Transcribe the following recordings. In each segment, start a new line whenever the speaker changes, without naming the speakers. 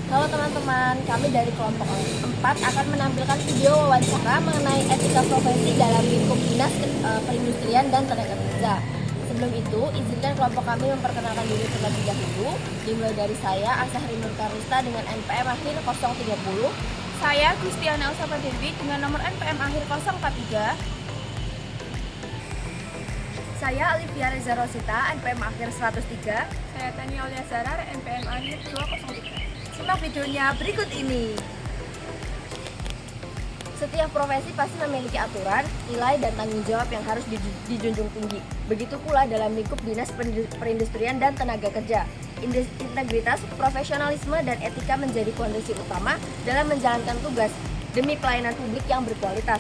Halo teman-teman, kami dari kelompok 4 akan menampilkan video wawancara mengenai etika profesi dalam lingkup dinas perindustrian dan tenaga kerja. Sebelum itu, izinkan kelompok kami memperkenalkan diri terlebih dahulu, dimulai dari saya, Asahri Nur Karista dengan NPM akhir 030.
Saya Gustiana Usapa Dewi dengan nomor NPM akhir 043.
Saya Olivia Reza Rosita, NPM akhir 103.
Saya Tania Aulia Zarar, NPM akhir 203.
Simak videonya berikut ini.
Setiap profesi pasti memiliki aturan, nilai, dan tanggung jawab yang harus dijunjung tinggi. Begitu pula dalam lingkup dinas perindustrian dan tenaga kerja. Integritas, profesionalisme, dan etika menjadi kondisi utama dalam menjalankan tugas demi pelayanan publik yang berkualitas.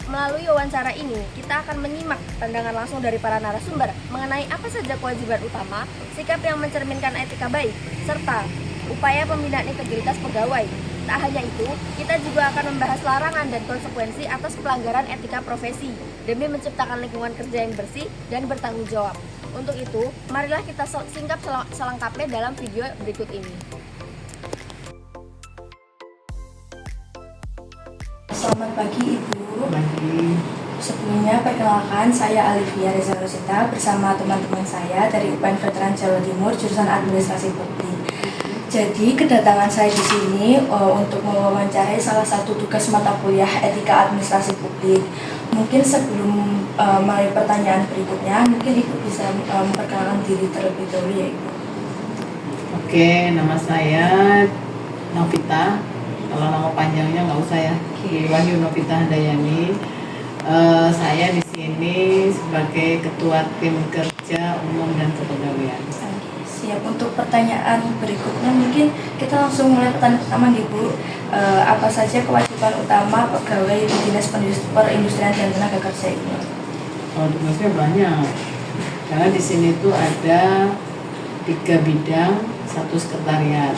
Melalui wawancara ini, kita akan menyimak pandangan langsung dari para narasumber mengenai apa saja kewajiban utama, sikap yang mencerminkan etika baik, serta upaya pembinaan integritas pegawai. Tak hanya itu, kita juga akan membahas larangan dan konsekuensi atas pelanggaran etika profesi demi menciptakan lingkungan kerja yang bersih dan bertanggung jawab. Untuk itu, marilah kita singkap selengkapnya dalam video berikut ini.
Selamat pagi Ibu. Sebelumnya perkenalkan, saya Olivia Reza Rosita bersama teman-teman saya dari UPN Veteran Jawa Timur jurusan Administrasi Publik. Jadi kedatangan saya di sini untuk mewawancarai salah satu tugas mata kuliah Etika Administrasi Publik. Mungkin sebelum mulai pertanyaan berikutnya, mungkin Ibu bisa memperkenalkan diri terlebih dahulu ya Ibu.
Oke, nama saya Novita. Kalau nama panjangnya nggak usah ya. Wahyu Novita Handayani. Saya di sini sebagai Ketua Tim Kerja Umum dan Kepegawaian.
Siap, untuk pertanyaan berikutnya mungkin kita langsung mulai pertanyaan pertama nih Bu. Apa saja kewajiban utama pegawai di Dinas Perindustrian dan Tenaga Kerja itu?
Oh, tugasnya banyak. Karena di sini tuh ada 3 bidang, 1 sekretariat.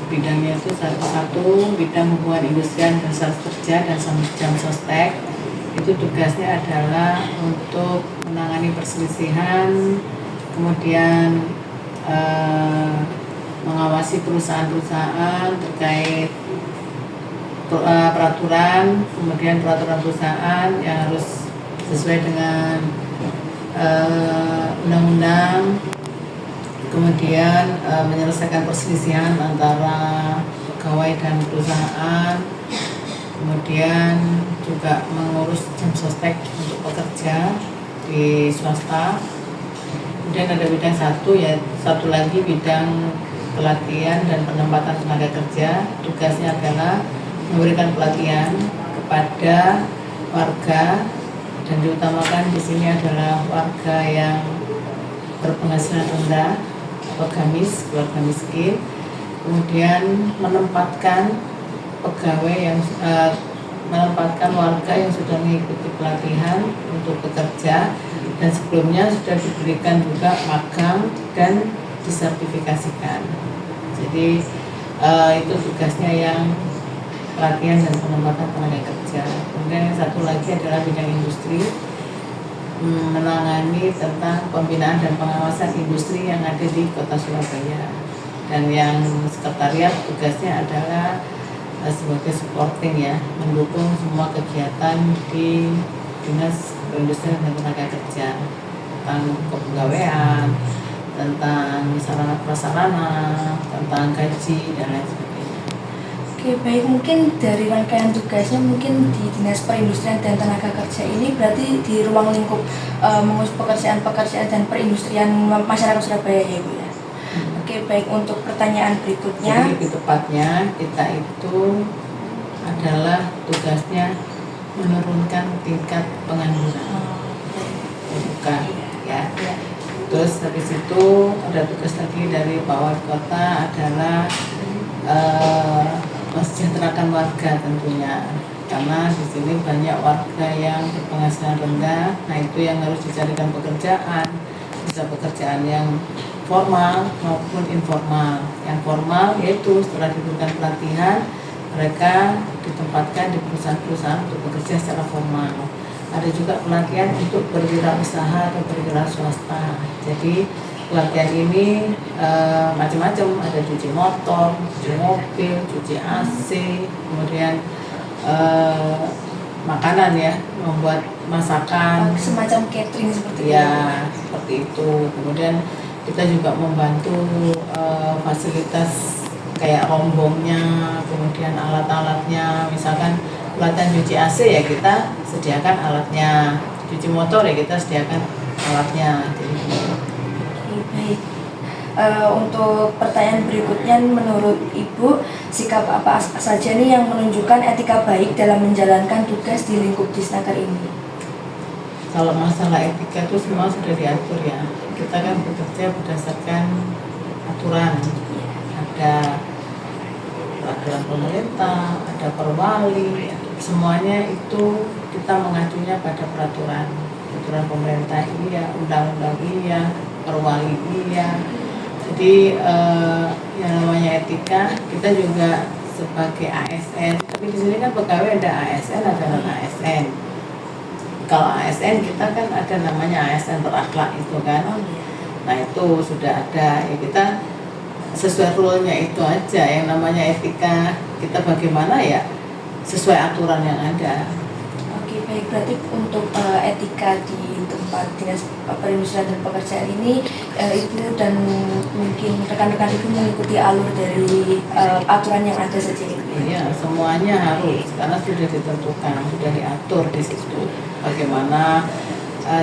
Bidangnya itu satu bidang hubungan industrian dan kerja dan jam sostek. Itu tugasnya adalah untuk menangani perselisihan, kemudian mengawasi perusahaan-perusahaan terkait peraturan, kemudian peraturan perusahaan yang harus sesuai dengan undang-undang, kemudian menyelesaikan perselisihan antara pegawai dan perusahaan, kemudian juga mengurus jam sostek untuk pekerja di swasta. Kemudian ada bidang satu lagi bidang pelatihan dan penempatan tenaga kerja. Tugasnya adalah memberikan pelatihan kepada warga, dan diutamakan di sini adalah warga yang berpenghasilan rendah atau gamis, keluarga miskin. Kemudian menempatkan menempatkan warga yang sudah mengikuti pelatihan untuk bekerja dan sebelumnya sudah diberikan juga magang dan disertifikasikan. Jadi itu tugasnya yang pelatihan dan penempatan tenaga kerja. Kemudian yang satu lagi adalah bidang industri, menangani tentang pembinaan dan pengawasan industri yang ada di Kota Surabaya. Dan yang sekretariat tugasnya adalah sebagai supporting ya, mendukung semua kegiatan di Dinas Perindustrian dan Tenaga Kerja tentang kepegawaian, tentang sarana prasarana, tentang gaji dan lain sebagainya.
Oke, baik, mungkin dari rangkaian tugasnya mungkin di Dinas Perindustrian dan Tenaga Kerja ini berarti di ruang lingkup mengurus pekerjaan dan perindustrian masyarakat Surabaya ya Bu ya. Oke, baik, untuk pertanyaan berikutnya.
Jadi lebih tepatnya kita itu adalah tugasnya menurunkan tingkat pengangguran. Bukan ya. Terus habis itu ada tugas lagi dari Pak Wali Kota adalah mensejahterakan warga tentunya, karena di sini banyak warga yang berpenghasilan rendah. Nah, itu yang harus dicarikan pekerjaan, bisa pekerjaan yang formal maupun informal. Yang formal yaitu setelah diberikan pelatihan, mereka ditempatkan di perusahaan-perusahaan untuk bekerja secara formal. Ada juga pelatihan untuk berwirausaha atau berwira swasta. Jadi pelatihan ini macam-macam, ada cuci motor, cuci mobil, cuci AC, kemudian makanan ya, membuat masakan,
Semacam catering seperti itu.
ya seperti itu. Kemudian kita juga membantu fasilitas kayak rombongnya, kemudian alat-alatnya, misalkan pelatihan cuci AC ya kita sediakan alatnya, cuci motor ya kita sediakan alatnya. Jadi,
Oke, baik. Untuk pertanyaan berikutnya, menurut Ibu, sikap apa saja nih yang menunjukkan etika baik dalam menjalankan tugas di lingkup Disnaker ini?
kalau masalah etika itu semua sudah diatur ya. Kita kan bekerja berdasarkan aturan. Ada peraturan pemerintah, ada perwali, semuanya itu kita mengacunya pada peraturan pemerintah iya, undang-undang iya, perwali iya. Jadi yang namanya etika kita juga sebagai ASN, tapi di sini kan pegawai ada ASN, ada non ASN. Kalau ASN kita kan ada namanya ASN berakhlak itu kan. Nah itu sudah ada ya, kita sesuai rule-nya itu aja. Yang namanya etika kita bagaimana ya sesuai aturan yang ada.
Oke, baik. Berarti untuk etika di tempat dinas perindustrian dan pekerjaan ini, Ibu dan mungkin rekan-rekan Ibu mengikuti alur dari aturan yang ada saja, Ibu.
Iya, semuanya harus karena sudah ditentukan, sudah diatur di situ. Bagaimana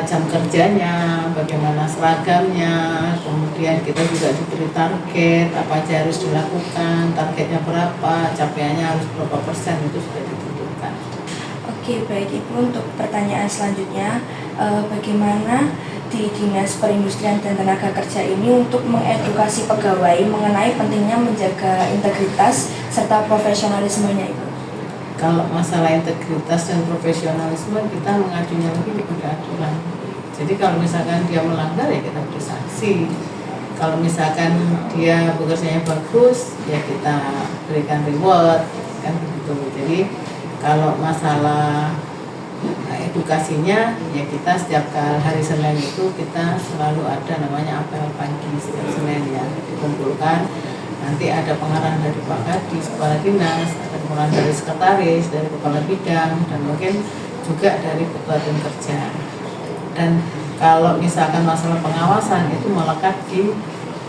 jam kerjanya, bagaimana seragamnya, kemudian kita juga diberi target apa aja harus dilakukan, targetnya berapa, capaiannya harus berapa persen, itu sudah ditentukan.
Oke, baik Ibu. Untuk pertanyaan selanjutnya, bagaimana di Dinas Perindustrian dan Tenaga Kerja ini untuk mengedukasi pegawai mengenai pentingnya menjaga integritas serta profesionalismenya, Ibu?
Kalau masalah integritas dan profesionalisme kita mengacunya lagi kepada aturan. Jadi kalau misalkan dia melanggar ya kita beri sanksi. Kalau misalkan dia bekerjanya bagus ya kita berikan reward kan begitu. Jadi kalau masalah edukasinya ya kita setiap hari Senin itu kita selalu ada namanya apel pagi setiap Senin ya, dikumpulkan. Nanti ada pengarahan dari Pak Kadis, Kepala Dinas, ada pengarahan dari Sekretaris, dari Kepala Bidang, dan mungkin juga dari Ketua Tim Kerja. Dan kalau misalkan masalah pengawasan itu melekat di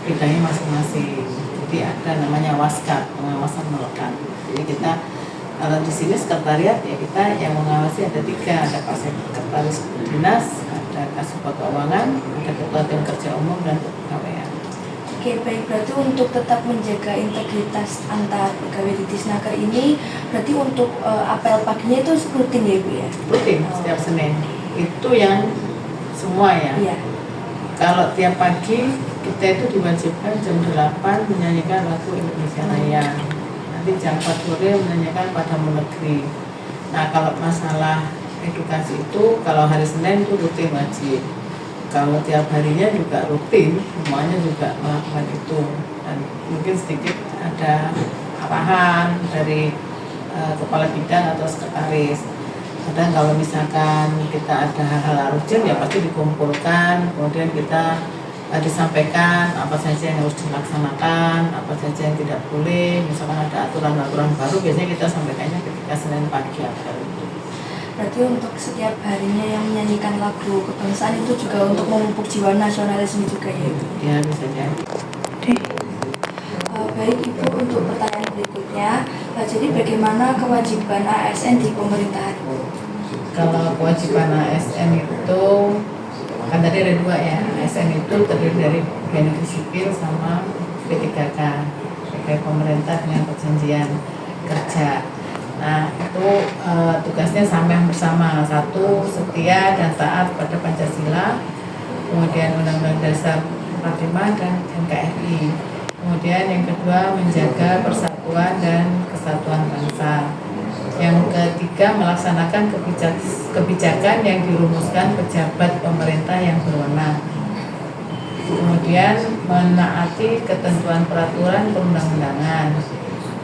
bidangnya masing-masing. Jadi ada namanya waskat, pengawasan melekat. Jadi kita kalau di sini sekretariat ya kita yang mengawasi ada 3, ada Sekretaris Dinas, ada Kasubag Keuangan, ada Ketua Tim Kerja Umum dan Kepegawaian.
Oke, baik. Berarti untuk tetap menjaga integritas antar pegawai di Disnaker ini, berarti untuk apel paginya itu rutin ya, Ibu ya?
Rutin, setiap Senin. Itu yang semua ya.
Iya.
Kalau tiap pagi kita itu diwajibkan jam 8 menyanyikan lagu Indonesia Raya. Nanti jam 4 sore menyanyikan Padamu Negeri. Nah kalau masalah edukasi itu, kalau hari Senin itu rutin wajib. Kalau tiap harinya juga rutin, semuanya juga melakukan itu. Dan mungkin sedikit ada arahan dari kepala bidang atau sekretaris. Kadang kalau misalkan kita ada hal-hal urgent ya pasti dikumpulkan, kemudian kita disampaikan apa saja yang harus dilaksanakan, apa saja yang tidak boleh. Misalkan ada aturan-aturan baru, biasanya kita sampaikannya ketika Senin pagi atau itu.
Berarti untuk setiap harinya yang menyanyikan lagu kebangsaan itu juga untuk memupuk jiwa nasionalisme juga ya, Ibu?
Ya bisa jadi.
Baik Ibu, untuk pertanyaan berikutnya, jadi bagaimana kewajiban ASN di pemerintahan, Ibu?
Kalau kewajiban ASN itu kan tadi ada 2 ya. ASN itu terdiri dari benefit sipil sama P3K, terkait pemerintah dengan perjanjian kerja. Nah itu tugasnya sama yang bersama. 1, setia dan taat pada Pancasila, kemudian Undang-Undang Dasar 45 dan NKRI. Kemudian yang kedua menjaga persatuan dan kesatuan bangsa. Yang ketiga melaksanakan kebijakan yang dirumuskan pejabat pemerintah yang berwenang. Kemudian menaati ketentuan peraturan perundang-undangan.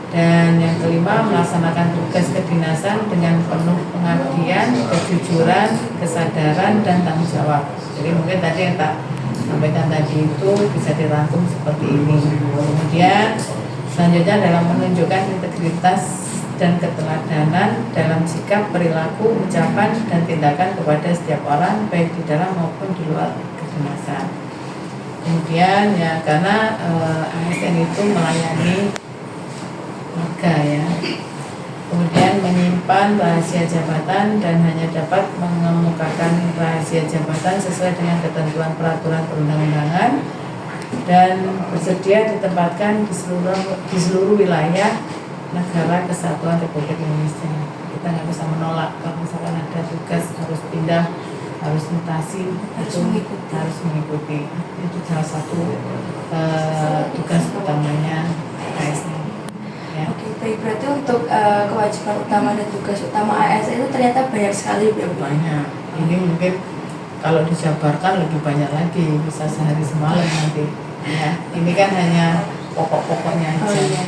Dan yang kelima melaksanakan tugas kedinasan dengan penuh pengabdian, kejujuran, kesadaran dan tanggung jawab. Jadi mungkin tadi yang tak sampaikan tadi itu bisa dirangkum seperti ini. Kemudian selanjutnya dalam menunjukkan integritas dan keteladanan dalam sikap, perilaku, ucapan, dan tindakan kepada setiap orang baik di dalam maupun di luar kedinasan. Kemudian ya karena ASN itu melayani warga ya. Kemudian menyimpan rahasia jabatan dan hanya dapat mengemukakan rahasia jabatan sesuai dengan ketentuan peraturan perundang-undangan dan bersedia ditempatkan di seluruh wilayah negara kesatuan Republik Indonesia. Kita nggak bisa menolak kalau misalkan ada tugas harus pindah, harus mutasi, harus mengikuti. Itu salah satu tugas utamanya ASN. Ya.
Oke, baik, berarti untuk kewajiban utama dan tugas utama ASN itu ternyata banyak sekali, Bu.
Banyak. Ini mungkin kalau dijabarkan lebih banyak lagi, bisa sehari semalam nanti. Ya, ini kan hanya pokok-pokoknya aja.
Oh, iya.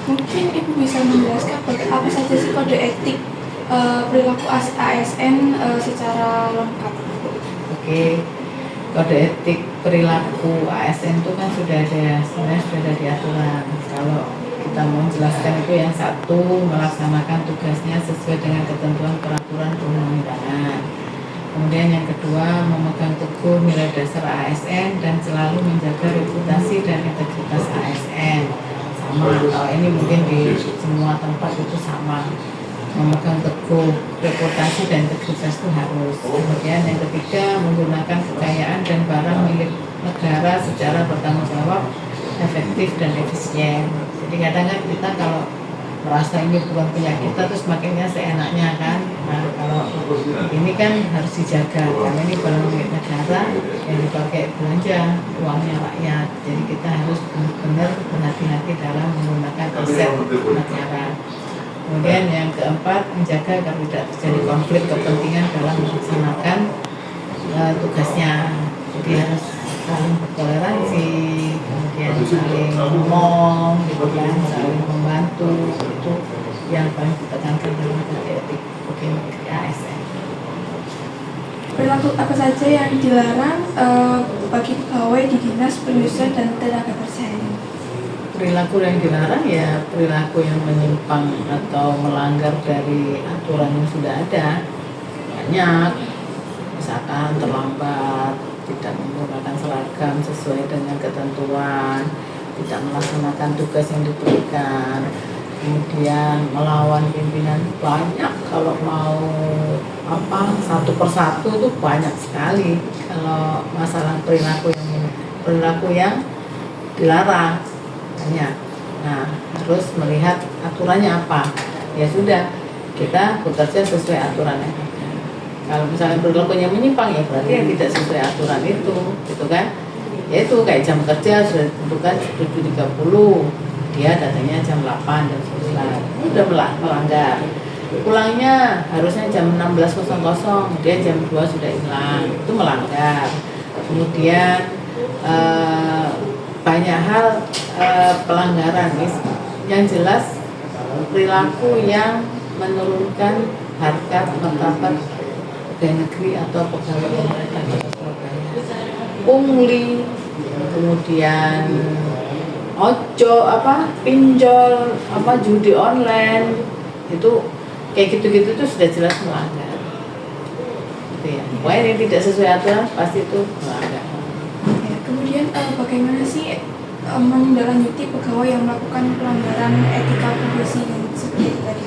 Mungkin Ibu bisa menjelaskan apa saja sih kode etik perilaku ASN secara lengkap?
Oke, kode etik perilaku ASN itu kan sudah ada, sebenarnya sudah ada di aturan. Kalau kita mau menjelaskan itu yang satu, melaksanakan tugasnya sesuai dengan ketentuan peraturan perundang-undangan. Kemudian yang kedua, memegang teguh nilai dasar ASN dan selalu menjaga reputasi dan integritas ASN. Sama, kalau ini mungkin di semua tempat itu sama. Memegang teguh reputasi dan integritas itu harus. Kemudian yang ketiga, menggunakan kekayaan dan barang milik negara secara bertanggung jawab, efektif dan efisien. Jadi kadang kan kita kalau merasa ini bukan punya kita terus makanya seenaknya kan. Nah kalau ini kan harus dijaga karena ini barang milik negara yang dipakai belanja uangnya rakyat. Jadi kita harus benar-benar berhati-hati dalam menggunakan aset negara. Kemudian yang keempat, menjaga agar tidak terjadi konflik kepentingan dalam melaksanakan tugasnya. Jadi harus saling bertoleransi, kemudian saling ngomong, gitu kan, saling membantu, itu yang paling ditekankan dalam kode etik ASN.
Perilaku apa saja yang dilarang bagi pegawai di Dinas Perindustrian dan Tenaga Kerja ini?
Perilaku yang dilarang ya perilaku yang menyimpang atau melanggar dari aturan yang sudah ada. Banyak, misalkan terlambat, tidak menggunakan seragam sesuai dengan ketentuan, tidak melaksanakan tugas yang diberikan, kemudian melawan pimpinan banyak. Kalau mau satu persatu itu banyak sekali. Kalau masalah perilaku yang dilarang banyak. Nah, harus melihat aturannya apa. Ya sudah, kita bekerja sesuai aturan yang ada. Kalau misalnya perilakunya menyimpang ya berarti yang tidak sesuai aturan itu, gitu kan? Yaitu kayak jam kerja sudah ditentukan 7.30, dia datangnya jam 8 dan 9, udah melanggar. Pulangnya harusnya jam 16.00, dia jam 2 sudah hilang, itu melanggar. Kemudian banyak hal pelanggaran yang jelas perilaku yang menurunkan harkat martabat pegawai negeri atau pegawai pemerintah Kota Surabaya. Pungli, kemudian pinjol, judi online, itu kayak gitu-gitu tuh sudah jelas melanggar. Gitu ya. Pokoknya ini tidak sesuai aturan pasti itu melanggar.
Ya, kemudian bagaimana sih menindaklanjuti pegawai yang melakukan pelanggaran etika profesi yang seperti itu tadi?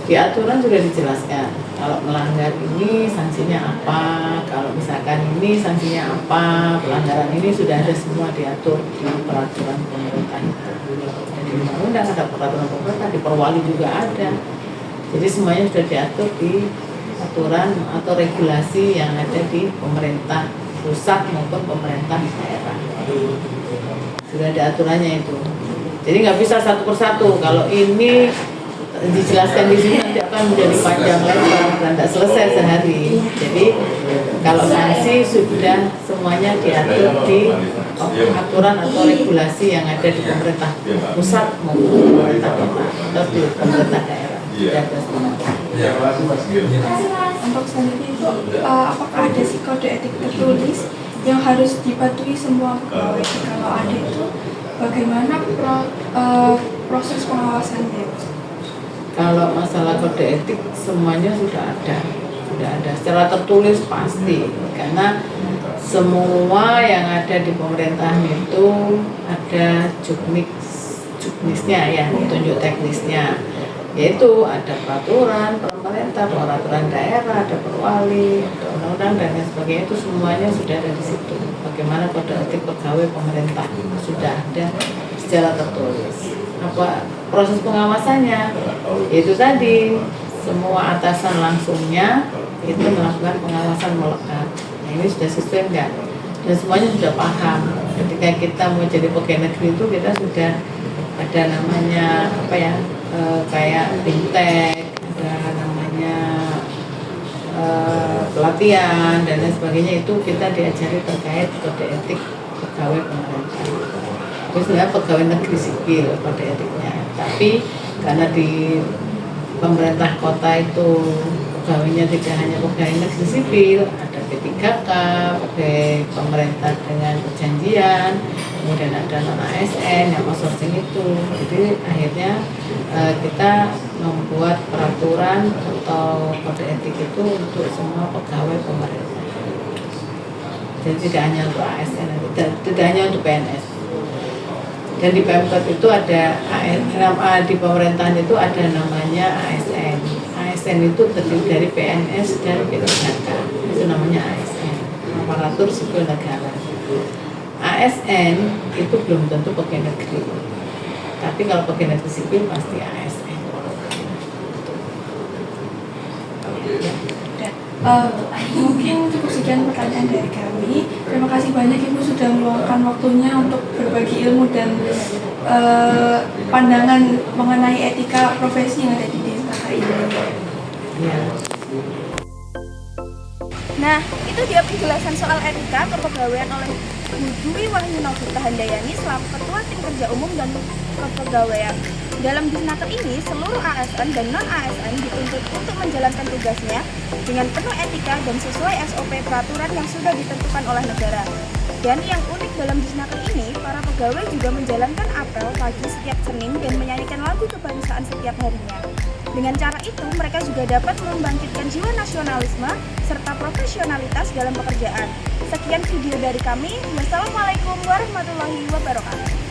Di aturan sudah dijelaskan kalau melanggar ini sanksinya apa, kalau misalkan ini sanksinya apa, pelanggaran ini sudah ada semua diatur di peraturan pemerintah itu. Jadi undang-undang ada peraturan pemerintah, di Perwali juga ada. Jadi semuanya sudah diatur di aturan atau regulasi yang ada di pemerintah pusat maupun pemerintah daerah. Sudah ada aturannya itu. Jadi nggak bisa satu persatu. Kalau ini dijelaskan di sini nanti akan menjadi panjang lebar dan tidak selesai sehari. Jadi kalau sanksi sudah semuanya diatur di aturan atau regulasi yang ada di pemerintah pusat maupun pemerintah kota atau di pemerintah daerah.
Untuk selanjutnya itu apakah ada sih kode etik tertulis yang harus dipatuhi semua pegawai. Kalau ada itu, bagaimana proses pengawasannya?
Kalau masalah kode etik semuanya sudah ada secara tertulis pasti, karena semua yang ada di pemerintahan itu ada juknisnya ya, petunjuk teknisnya, yaitu ada peraturan pemerintah, peraturan daerah, ada perwali, ada undang-undang dan lain sebagainya, itu semuanya sudah ada di situ. Bagaimana kode etik pegawai pemerintah sudah ada secara tertulis. Apa proses pengawasannya? Itu tadi semua atasan langsungnya itu melakukan pengawasan melekat. Nah, ini sudah sesuai enggak? Dan semuanya sudah paham. Ketika kita mau jadi pegawai negeri itu kita sudah ada namanya apa ya, kayak fintech, ada namanya pelatihan dan lain sebagainya, itu kita diajari terkait kode etik pegawai pemerintah. Itu sebenarnya pegawai negeri sipil kode etiknya, tapi karena di pemerintah kota itu pegawainya tidak hanya pegawai negeri sipil, ada P3K, pegawai pemerintah dengan perjanjian, kemudian ada non-ASN yang outsourcing itu. Jadi akhirnya kita membuat peraturan atau kode etik itu untuk semua pegawai pemerintah. Jadi tidak hanya untuk ASN, tidak hanya untuk PNS. Dan di Pemkot itu ada di pemerintahan itu ada namanya ASN. ASN itu terdiri dari PNS dan P3K. Itu namanya ASN, aparatur sipil negara. ASN itu belum tentu pegawai negeri. Tapi kalau pegawai negeri sipil pasti ASN.
Mungkin cukup sekian pertanyaan dari kami. Terima kasih banyak Ibu sudah meluangkan waktunya untuk berbagi ilmu dan pandangan mengenai etika profesi yang ada di desa ini.
Ya.
Nah, itu dia penjelasan soal etika kepegawaian oleh Bu Dwi Wahyunawita Handayani selaku Ketua Tim Kerja Umum dan Kepegawaian. Dalam Disnaker ini, seluruh ASN dan non-ASN dituntut untuk menjalankan tugasnya dengan penuh etika dan sesuai SOP peraturan yang sudah ditentukan oleh negara. Dan yang unik dalam Disnaker ini, para pegawai juga menjalankan apel pagi setiap Senin dan menyanyikan lagu kebangsaan setiap harinya. Dengan cara itu, mereka juga dapat membangkitkan jiwa nasionalisme serta profesionalitas dalam pekerjaan. Sekian video dari kami. Wassalamualaikum warahmatullahi wabarakatuh.